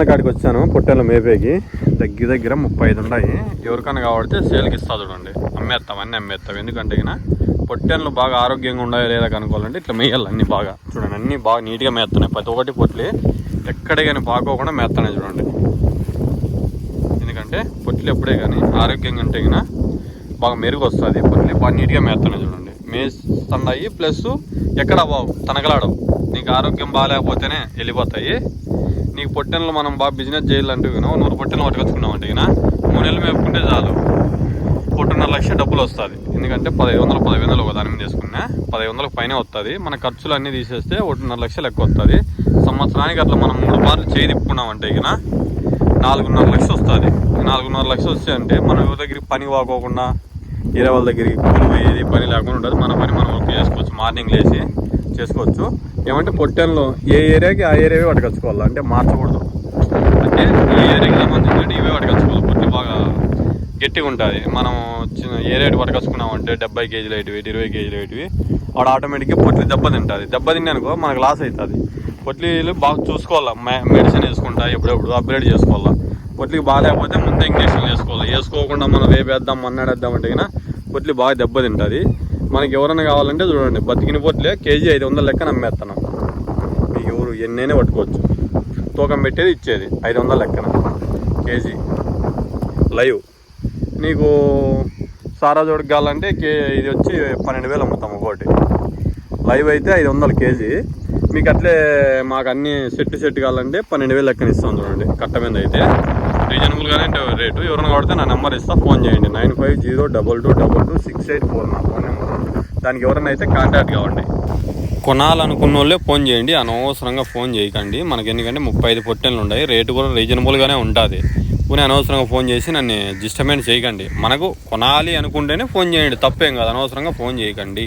కాడికి వచ్చాను పొట్టెల మేపేకి. దగ్గర 35 ఉన్నాయి. ఎవరికైనా కావాడితే సేల్కి ఇస్తా చూడండి. అమ్మేస్తాం, అన్నీ అమ్మేస్తాం. ఎందుకంటే పొట్టెన్లు బాగా ఆరోగ్యంగా ఉన్నాయో లేదా కనుక్కోవాలంటే ఇట్లా మేయాలి. అన్నీ బాగా చూడండి, అన్నీ బాగా నీట్గా మేస్తున్నాయి. ప్రతి ఒక్కటి పొట్లి ఎక్కడే కానీ పాకోకుండా మేస్తున్నాయి చూడండి. ఎందుకంటే పొట్లు ఎప్పుడే కానీ ఆరోగ్యంగా ఉంటే బాగా మెరుగు వస్తుంది. పొట్లు బాగా నీట్గా మేస్తున్నాయి చూడండి. మేస్తున్నాయి ప్లస్ ఎక్కడ బాగు తనకలాడవు. నీకు ఆరోగ్యం బాగాలేకపోతేనే వెళ్ళిపోతాయి. నీకు పొట్టెన్లు మనం బాగా బిజినెస్ చేయాలంటే 100 పొట్టెన్లు పట్టుకొచ్చుకున్నామంటే 3 నెలలు మేపుకుంటే చాలు 1.5 లక్ష డబ్బులు వస్తుంది. ఎందుకంటే 1500 ఒక దాని మీద తీసుకున్నా 1500 పైన వస్తుంది. మన ఖర్చులు అన్నీ తీసేస్తే 1.5 లక్ష లెక్క వస్తుంది. సంవత్సరానికి అట్లా మనం 3 బార్లు చేయి తిప్పుకున్నామంటే 4.5 లక్షలు వస్తుంది. 4.5 లక్షలు వస్తే అంటే మనం ఎవరి దగ్గరికి పని వాకోకుండా వేరే వాళ్ళ దగ్గరికి కూలి పోయేది పని లేకుండా ఉంటుంది. మన పని మనం వర్క్ చేసుకోవచ్చు. మార్నింగ్ లేచి చేసుకోవచ్చు. ఏమంటే పొట్టెన్లు ఏ ఏరియాకి ఆ ఏరియావే పట్టుకొచ్చుకోవాలి. అంటే మార్చకూడదు. అంటే ఏ ఏరియాకి సంబంధించి ఇవే పట్టుకొచ్చుకోవాలి. పొట్టి బాగా గట్టిగా ఉంటుంది. మనం ఏ రేటు పట్టుకొచ్చుకున్నామంటే 70 కేజీలు అయిటివి 20 కేజీలు అయిటివి వాడు ఆటోమేటిక్గా పొట్లు దెబ్బతింటుంది. దెబ్బతిన్నానుకో మనకు లాస్ అవుతుంది. పొట్లీలు బాగా చూసుకోవాలా. మెడిసిన్ వేసుకుంటా ఎప్పుడెప్పుడు అప్గ్రేడ్ చేసుకోవాలా. పొట్లికి బాగాలేకపోతే ముందే ఇంజక్షన్లు వేసుకోవాలి. వేసుకోకుండా మనం వేపేద్దాం మన్నాడేద్దామంటే పొట్లు బాగా దెబ్బతింటుంది. మనకి ఎవరైనా కావాలంటే చూడండి, బతికిన పొట్లే కేజీ 500 లెక్కన అమ్మేస్తున్నాం. మీకు ఎవరు ఎన్నైనా పట్టుకోవచ్చు. తూకం పెట్టేది ఇచ్చేది 500 లెక్కన కేజీ లైవ్. నీకు సారా జోడికి కావాలంటే ఇది వచ్చి 12,000 అమ్ముతాం ఒకటి. లైవ్ అయితే 500 కేజీ. మీకు అట్లే మాకు అన్ని సెట్ కావాలంటే 12,000 లెక్కన ఇస్తాం చూడండి. కట్ట మీద అయితే రీజనబుల్గానే రేటు. ఎవరైనా కొడితే నా నెంబర్ ఇస్తా, ఫోన్ చేయండి. 9502226849 నా ఫోన్ నెంబర్. దానికి ఎవరైనా అయితే కాంటాక్ట్ కావండి. కొనాలనుకున్న వాళ్ళే ఫోన్ చేయండి. అనవసరంగా ఫోన్ చేయకండి. మనకి ఎందుకంటే 35 పొట్టెన్లు ఉన్నాయి. రేటు కూడా రీజనబుల్గానే ఉంటుంది. పోనీ అనవసరంగా ఫోన్ చేసి నన్ను డిస్టర్బెన్స్ చేయకండి. మనకు కొనాలి అనుకుంటేనే ఫోన్ చేయండి, తప్పేం కాదు. అనవసరంగా ఫోన్ చేయకండి.